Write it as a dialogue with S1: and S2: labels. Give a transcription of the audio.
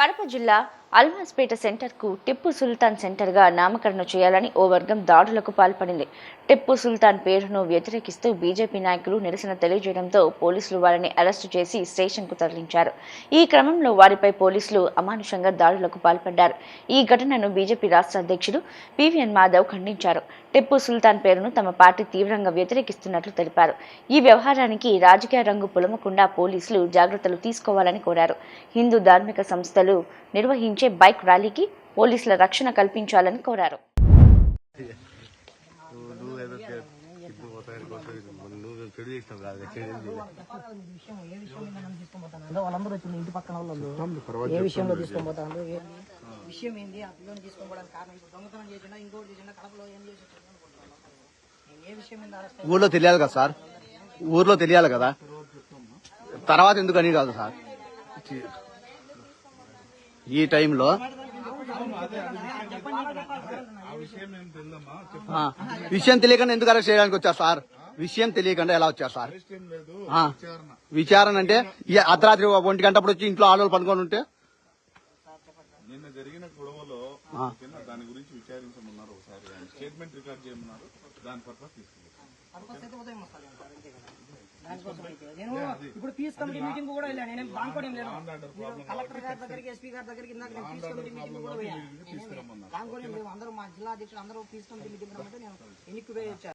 S1: కడప జిల్లా అల్వాస్పేట సెంటర్కు టిప్పు సుల్తాన్ సెంటర్గా నామకరణం చేయాలని ఓ వర్గం దాడులకు పాల్పడింది. టిప్పు సుల్తాన్ పేరును వ్యతిరేకిస్తూ బీజేపీ నాయకులు నిరసన తెలియజేయడంతో పోలీసులు వారిని అరెస్టు చేసి స్టేషన్కు తరలించారు. ఈ క్రమంలో వారిపై పోలీసులు అమానుషంగా దాడులకు పాల్పడ్డారు. ఈ ఘటనను బీజేపీ రాష్ట్ర అధ్యక్షుడు పివిఎన్ మాధవ్ ఖండించారు. టిప్పు సుల్తాన్ పేరును తమ పార్టీ తీవ్రంగా వ్యతిరేకిస్తున్నట్లు తెలిపారు. ఈ వ్యవహారానికి రాజకీయ రంగు పులమకుండా పోలీసులు జాగ్రత్తలు తీసుకోవాలని కోరారు. హిందూ ధార్మిక సంస్థలు నిర్వహించే బైక్ ర్యాలీకి పోలీసుల రక్షణ కల్పించాలని కోరారు.
S2: ఊర్లో తెలియాలి కదా సార్, ఊర్లో తెలియాలి కదా, తర్వాత ఎందుకని కాదు సార్. ఈ టైంలో విషయం తెలియకుండా ఎందుకు అరెస్ట్ చేయడానికి వచ్చారు సార్? విషయం తెలియకుండా ఎలా వచ్చారు సార్? విచారణ అంటే అర్ధరాత్రి 1 గంట వచ్చి ఇంట్లో ఆడవాళ్ళు పనుకొని ఉంటే
S3: నిన్న జరిగిన గొడవలో దాని గురించి విచారించమన్నారు. ఒకసారి స్టేట్మెంట్ రికార్డ్ చేయమన్నారు. దాని పర్పస్
S4: ఇప్పుడు పీస్ కమిటీ మీటింగ్ కూడా వెళ్ళాను. నేను దానికోవడం లేదు. కలెక్టర్ గారి దగ్గరికి, ఎస్పీ గారి దగ్గరికి ఇందాక నేను పీస్ కమిటీ మీటింగ్ కూడా వెళ్ళాను. దానికోవడం లేదు. అందరూ మా జిల్లా అధ్యక్షులు అందరూ పీస్ కమిటీ మీటింగ్ రమ్మంటే నేను ఎన్నికగా వచ్చాను.